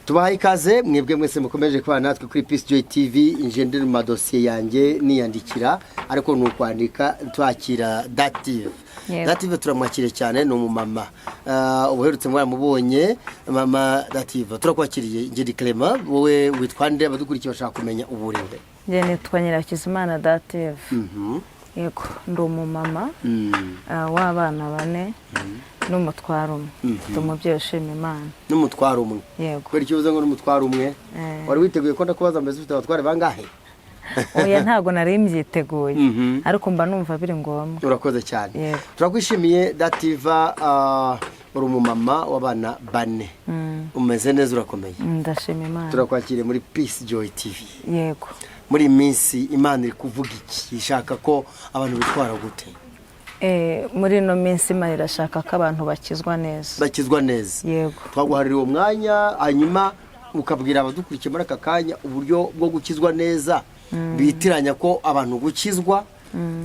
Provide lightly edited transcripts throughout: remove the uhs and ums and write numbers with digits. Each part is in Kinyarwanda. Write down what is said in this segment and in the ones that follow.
tubahaye ikaze mwebwe mwese mukomeje kubana natwe kuri Peace Joy TV. Injendere mu madosiye yanjye niyandikira ariko nukwandika twakira Dative. Dative turamwakire cyane no mu mama ubuherutse mubonye mama Dative turakwakiriye. Ngiri Clement wowe witwande abadukurikiye bashaka kumenya uburinde. Je nitwa Nyirakizimana Dative. Yego ndo umumama w'abana 4 n'umutwaro umwe. Tumubyeyi ushima Imana. N'umutwaro umwe. Yego. Kweri kivuze ngo n'umutwaro umwe. Wari witeguye ko ndakubaza mbese ufite abatware bangahe? Oya ntago nari mbyiteguye ariko mba numva biri ngombwa. Urakoze cyane. Turakwishimiye Dative uri umumama w'abana 4. Umeze neza urakomeye. Ndashima Imana. Turakwakiriye muri Peace Joy TV. Yego. Muri minsi Imana iri kuvuga iki? Ishaka ko abantu bitwara gute? Muri no minsi Imana irashaka ko abantu bakizwa neza. Bakizwa neza. Yego. Twaguharira uwo mwanya hanyuma ukabwira abadukurikiye muri aka kanya uburyo bwo gukizwa neza. Bitiranya ko abantu gukizwa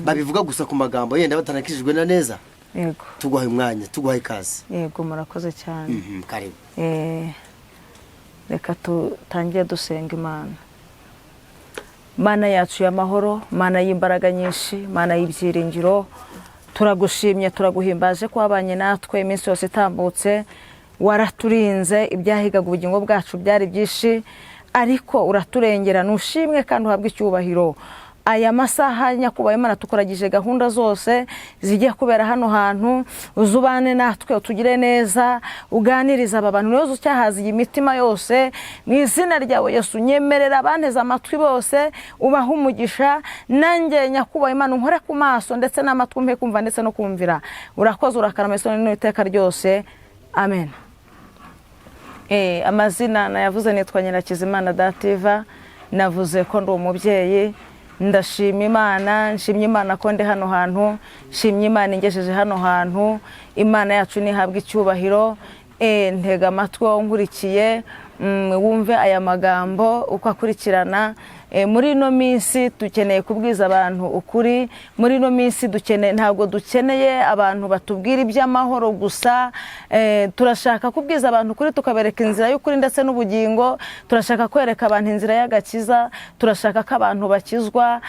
babivuga gusa ku magambo yenda batanakijijwe na neza. Yego. Tuguhaye umwanya, tuguhaye ikaze. Yego murakoze cyane. Karibu. Reka tutangiye dusenga Imana. Mana yacu y'amahoro, Mana y'imbaraga nyinshi, Mana y'ibyiringiro, turagushimye turaguhimbaje ko wabanye natwe iminsi yose itambutse, waraturinze ibyahigaga ubugingo bwacu byari byinshi, ariko uraturengera nushimwe kandi uhabwe icyubahiro. Aya masaha nyakubaye Imana tukoragije gahunda zose zigiye kubera hano hantu, uzubane natwe utugire neza, uganiriza aba bantu yose cyahaziye imitima yose mu izina ryawe Yesu. Nyemerera abanteza amatwi bose ubaha umugisha, nanjye nyakubaye Imana nkore ku maso ndetse n'amatwi mpe kumva ndetse no kumvira. Urakoze urakarama Yesu n'iteka ryose. Amen. Amazina nayavuze nitwa Nyirakizimana Dative, navuze ko ndi umubyeyi. Ndashima Imana, nshimye Imana ko ndi hano hantu, nshimye Imana ingejeje hano hantu. Imana yacu nihabwa icyubahiro. Ntega amatwi nkurikiye wumve aya magambo uko akurikirana. Muri no minsi dukeneye kubwiza abantu ukuri. Muri no minsi ntago dukeneye abantu batubwira iby'amahoro gusa. Turashaka kubwiza abantu ukuri, tukabereka inzira y'ukuri ndetse n'ubugingo. Turashaka kwereka abantu inzira y'agakiza, turashaka ko abantu bakizwa.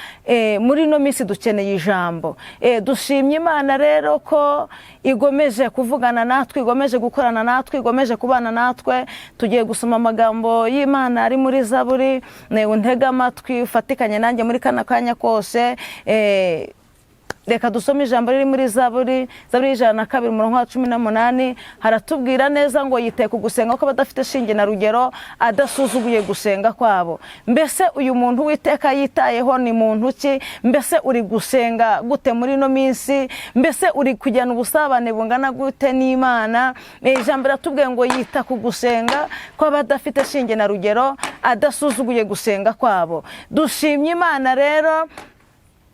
Muri no minsi dukeneye ijambo. Dushimye Imana rero ko igomeje kuvugana natwe, igomeje gukorana natwe, igomeje kubana natwe. Tugiye gusoma amagambo y'Imana ari muri Zaburi. Ntega amatwi ufatikanye nanjye muri kana kanya kose. Reka dusome ijambo riri muri Zaburi 102:18. Haratubwira neza ngo yiteye ku gusenga ko badafite shinge na rugero, adasuzuguye gusenga kwabo. Mbese uyu muntu witeka yitayeho ni muntu ki? Mbese uri gusenga gute muri no minsi? Mbese uri kujyana ubusabane bungana gute n'Imana? Ijambo ratubwiye ngo yita ku gusenga ko badafite shinge na rugero, adasuzuguye gusenga kwabo. Dushimye Imana rero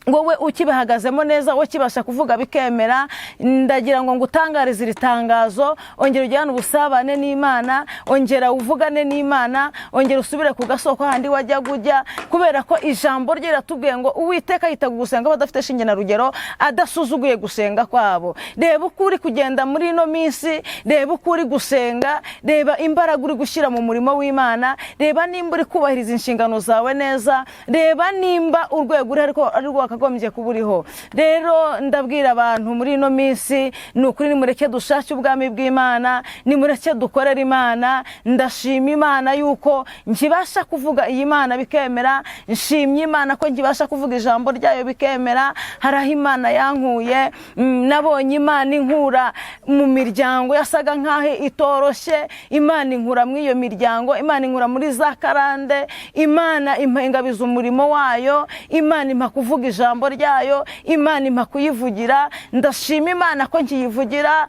wowe ukibahagazemo neza, wowe kibasha kuvuga bikemera. Ndagira ngo ngutangarize iri tangazo, ongera ujyana ubusabane n'Imana, ongera uvugane n'Imana, ongera usubire ku gasoko handi wajya kujya, kubera ko ijambo rye ratubwiye ngo Uwiteka yita gusenga badafite shinge na rugero, adasuzuguye gusenga kwabo. Reba uko uri kugenda muri no minsi, reba uko uri gusenga, reba imbaraga uri gushyira mu murimo w'Imana, reba nimba uri kubahiriza inshingano zawe neza, reba nimba urwego uri ariko akagombye kuburiho. Rero ndabwira abantu muri no minsi nukuri nimureke dushake ubwami bw'Imana, nimureke dukorera Imana. Ndashima Imana yuko nkibasha kuvuga iyi Imana bikemera, nshimye Imana ko nkibasha kuvuga ijambo ryayo bikemera. Haraho Imana yankuye, nabonye Imana inkura mu miryango yasaga nkaho itoroshye. Imana inkura mu iyo miryango, Imana inkura muri za karande, Imana impengabiza umurimo wayo, Imana impa kuvuga ijambo ryayo, Imana impa kuyivugira. Ndashima Imana ko nkiyivugira.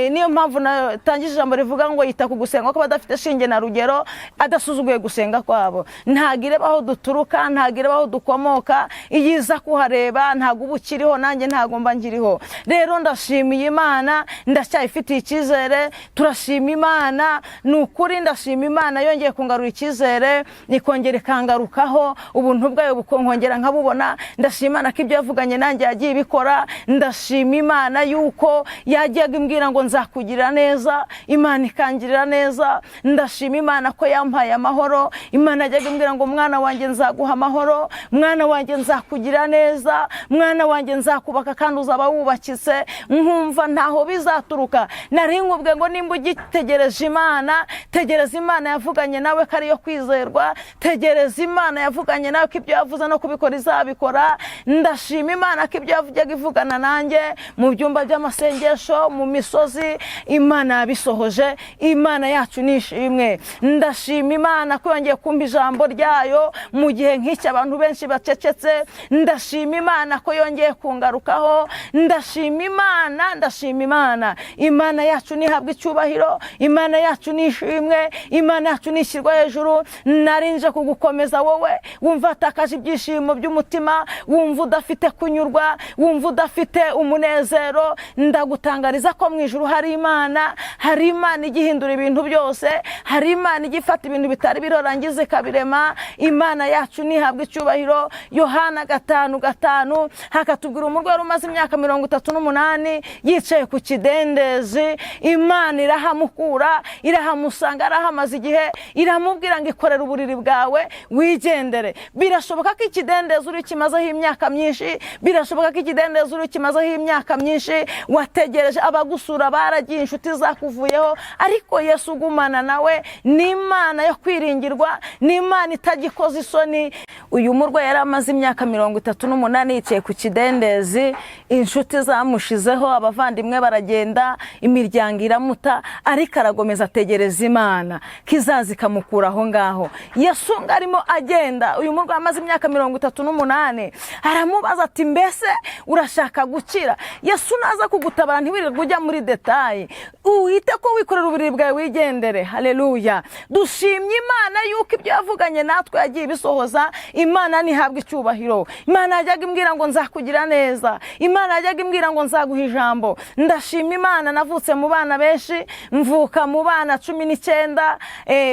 Niyo mpamvu natangije ijambo rivuga ngo yita ku gusenga ko badafite shinge na rugero, adasuzuguye gusenga kwabo. Ntagire baho duturuka, ntagire baho dukomoka, iyiza kuhareba ntago ubukiriho, nanjye ntago mba ngiriho. Rero ndashimiye Imana, ndacyayifitiye icyizere. Turashima Imana, nukuri ndashima Imana yongeye kungarura icyizere, nikongera ikangarukaho, ubuntu bwayo bukongera nkabubona. Ndashima ndashima Imana ko ibyo yavuganye nanjye yagiye ibikora. Ndashima Imana yuko yajyaga imbwira ngo nzakugirira neza, Imana ikangirira neza. Ndashima Imana ko yampaye amahoro. Imana yajyaga imbwira ngo mwana wanjye nzaguha amahoro, mwana wanjye nzakugirira neza, mwana wanjye nzakubaka kandi uzaba wubakitse. Nkumva ntaho bizaturuka. Nari nkubwe ngo nimba ugitegereje Imana, tegereza Imana yavuganye nawe ko ariyo kwizerwa. Tegereza Imana yavuganye nawe ko ibyo yavuze no kubikora izabikora. Ndashima Imana ko ibyo yajyaga ivugana nanjye mu byumba by'amasengesho, mu misozi, Imana yabisohoje. Imana yacu nishimwe. Ndashima Imana ko yongeye kumva ijambo ryayo mu gihe nk'iki abantu benshi bacecetse. Ndashima Imana ko yongeye kungarukaho. Ndashima Imana, ndashima Imana. Imana yacu nihabwa icyubahiro, Imana yacu nishimwe, Imana yacu nishyirwa hejuru. Narinje kugukomeza wowe wumva atakaje ibyishimo by'umutima, wumva udafite kunyurwa, wumva udafite umunezero. Ndagutangariza ko mu ijuru hari Imana, hari Imana igihindura ibintu byose, hari Imana igifata ibintu bitari birorangiza ikabirema. Imana yacu nihabwa icyubahiro. Yohana 5:5 hakatubwira umurwayi umaze imyaka 38 yicaye ku kidendezi. Imana irahamukura, irahamusanga, arahamaze igihe, iramubwira ngo ikorera uburiri bwawe wigendere. Birashoboka ko ikidendezi uri kimazeho imyaka myinshi, birashoboka ko ikidendezi uri kimazeho imyaka myinshi, wategereje abagusura baragiye, inshuti zakuvuyeho, ariko Yesu ugumana nawe. Ni Imana yo kwiringirwa, ni Imana itagikoza isoni. Uyu murwayi yari amaze imyaka 38 yicaye ku kidendezi. Inshuti zamushizeho, abavandimwe baragenda, imiryango iramuta, ariko aragomeza ategereza Imana kizazi kamukura aho ngaho. Yesu arimo agenda, uyu murwayi amaze imyaka 38 aramubaza ati mbese urashaka gukira? Yesu naza kugutabara ntiwirirwe ujya muri detaye, uhite ko wikorera uburiri bwawe wigendere. Haleluya. Dushimye Imana yuko ibyo yavuganye natwe yagiye bisohoza. Imana nihabwa icyubahiro. Imana yajyaga imbwira ngo nzakugira neza, Imana yajyaga imbwira ngo nzaguha ijambo. Ndashima Imana navutse mu bana benshi, mvuka mu bana 19,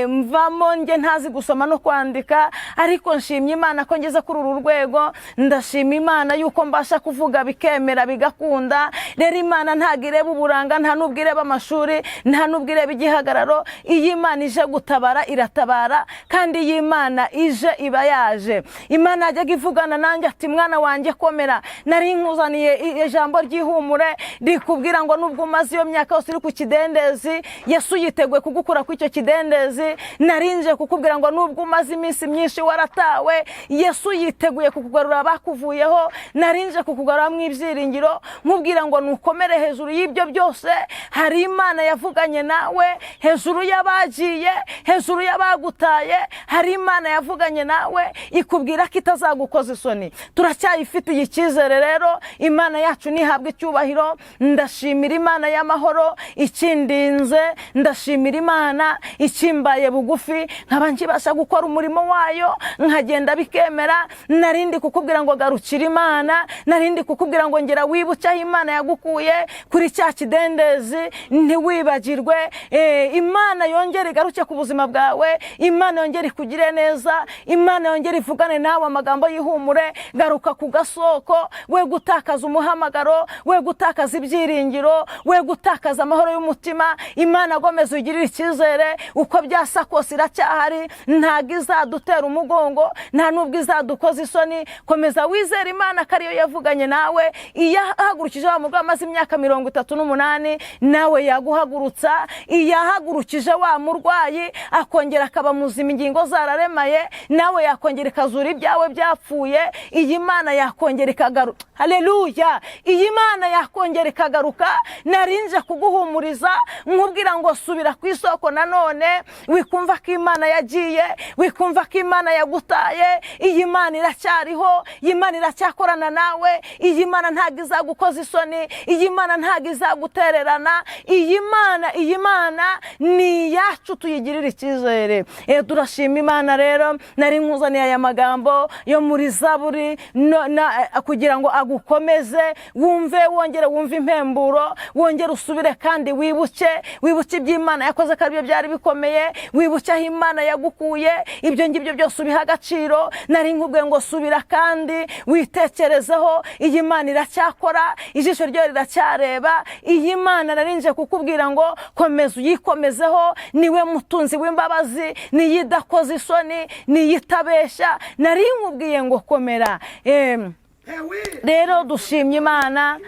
mvamo nge ntazi gusoma no kwandika, ariko nshimye Imana ko ngeze kuri uru rwego. Ndashima Imana yuko mbasha kuvuga bikemera bigakunda. Rero Imana ntago ireba uburanga, nta nubwo ireba amashuri, nta nubwo ireba igihagararo. Iyi Imana ije gutabara iratabara, kandi iyi Imana ije iba yaje. Imana yajyaga ivugana nanjye ati mwana wanjye komera, nari nkuzaniye ijambo ry'ihumure rikubwira ngo nubwo umaze iyo myaka yose uri ku kidendezi, Yesu yiteguye kugukura ku icyo kidendezi. Narinje kukubwira ngo nubwo umaze iminsi myinshi waratawe, Yesu yiteguye kukugarura abakuvuyeho. Narinje kukugarura mu ibyiringiro, nkubwira ngo nukomere hejuru y'ibyo byose. Hari Imana yavuganye nawe hejuru y'abagiye, hejuru y'abagutaye. Hari Imana yavuganye nawe ikubwira ko itazagukoza isoni. Turacyayifitiye icyizere rero. Imana yacu nihabwa icyubahiro. Ndashimira Imana y'amahoro ikindinze, ndashimira Imana ikimbaye bugufi, nkaba nkibasha gukora umurimo wayo, nkagenda bikemera. Narindi kukubwira ngo garukira Imana, narindi kukubwira ngo ngera wibuke aho Imana yagukuye kuri cya kidendezi, ntiwibagirwe. Imana yongere igaruke ku buzima bwawe, Imana yongere ikugire neza, Imana yongere ivugane nawe amagambo y'ihumure. Garuka ku gasoko, we gutakaza umuhamagaro, we gutakaza ibyiringiro, we gutakaza amahoro y'umutima. Imana agomeza ugirira icyizere, uko byasa kose iracyahari, ntago izadutera umugongo, nta nubwo izadukoza isoni. Komeza wizere Imana ko ariyo yavuganye nawe. Iyo ahagurukije wa murwayi amaze imyaka 38, nawe yaguhagurutsa. Iyo ahagurukije wa murwayi akongera akaba muzima, ingingo zararemaye, nawe yakongera ikazura ibyawe byapfuye. Iyi Mana yakongera ikagaruka. Haleluya. Iyi Mana yakongera ikagaruka. Narinje kuguhumuriza, nkubwira ngo subira ku isoko nanone. Wikumva ko Imana yagiye, wikumva ko Imana yagutaye. Iyi Mana iracyariho, iyi Mana iracyakorana nawe. Iyi Mana ntago izagukoza isoni, iyi Mana ntago izagutererana. Iyi Mana ni yacu, tuyigirira icyizere. Turashima Imana rero. Nari nkuzaniye aya magambo yo muri Zaburi kugira ngo agukomeze, wumve, wongere wumve impemburo, wongere usubire kandi wibuke iby'Imana yakoze ko aribyo byari bikomeye. Wibuke aho Imana yagukuye, ibyo ngibyo byose ubiha agaciro. Nari nkubwiye ngo subira kandi hasi witekerezeho. Iyi Mana iracyakora, ijisho ryo riracyareba. Iyi Mana narinje kukubwira ngo komeza uyikomezeho. Niwe mutunzi w'imbabazi, niyidakoze isoni, niyitabesha. Nari nkubwiye ngo komera. Rero dushimye Imana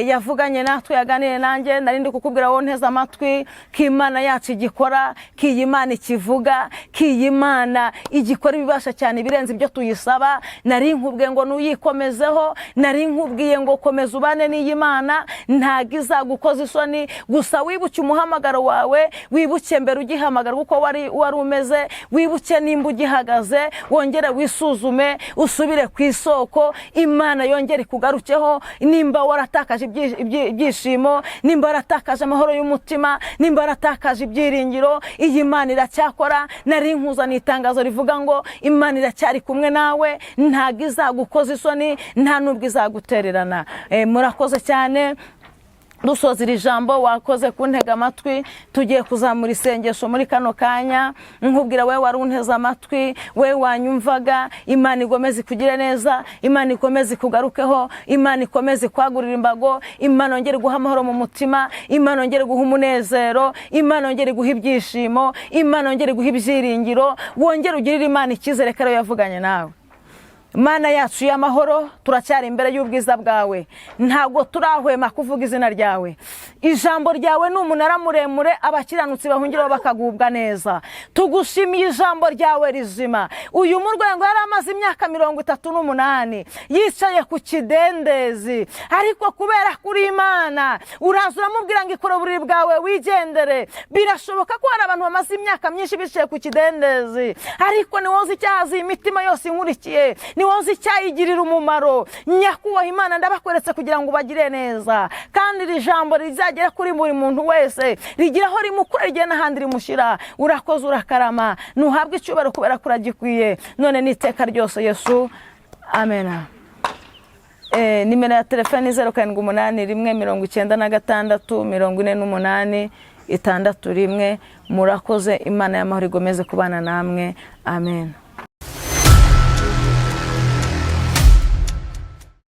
yavuganye natwe, yaganiriye nanjye. Narindi kukubwira wowe nteze amatwi ko Imana yacu igikora, ko iyi Mana ikivuga, ko iyi Mana igikora ibibasha cyane ibirenze ibyo tuyisaba. Nari nkubwiye ngo nuyikomezeho, nari nkubwiye ngo komeza ubane n'iyi Mana, ntago izagukoza isoni. Gusa wibuke umuhamagaro wawe, wibuke mbere ugihamagara uko wari umeze, wibuke nimba ugihagaze, wongere wisuzume, usubire ku isoko. Imana yongere kugarukeho. Nimba waratakaje ibyishimo, nimba waratakaje amahoro y'umutima, nimba waratakaje ibyiringiro, iyi Mana iracyakora. Nari nkuzaniye itangazo rivuga ngo Imana iracyari kumwe nawe, ntago izagukoza isoni, nta nubwo izagutererana. Murakoze cyane. Dusoza iri jambo, wakoze kuntega amatwi. Tugiye kuzamura isengesho muri kano kanya. Nkubwira wewe wari unteze amatwi, wewe wanyumvaga, Imana igomeze kugire neza, Imana ikomeze kugarukeho, Imana ikomeze kwagurira imbago, Imana yongere guha amahoro mu mutima, Imana yongere guha umunezero, Imana yongere guha ibyishimo, Imana yongere guha ibyiringiro. Wongere ugirire Imana icyizere ko yavuganye nawe. Mana yacu y'amahoro, turacyari imbere y'ubwiza bwawe, ntago turahwema kuvuga izina ryawe. Ijambo ryawe ni umunara muremure, abakiranutsi bahungiraho bakagubwa neza. Tugushimiye ijambo ryawe rizima. Uyu murwayi ngo yari amaze imyaka 38 yicaye ku kidendezi, ariko kubera kuri Imana uraza uramubwira ngo ikora uburiri bwawe wigendere. Birashoboka ko hari abantu bamaze imyaka myinshi bicaye ku kidendezi, ariko ni wowe icyahaza imitima yose inkurikiye, ni wowe icyayigirira umumaro. Nyakubaha Imana, ndabakweretse kugira ngo bagire neza, kandi iri jambo rizagera kuri buri muntu wese, rigira aho rimukura rigiye n'ahandi rimushyira. Urakoze, urakarama, nuhabwe icyubahiro kubera kuragikwiye none n'iteka ryose Yesu, amena. Nimero ya telefoni 0781964861. Murakoze. Imana y'amahoro igomeze kubana namwe, amen.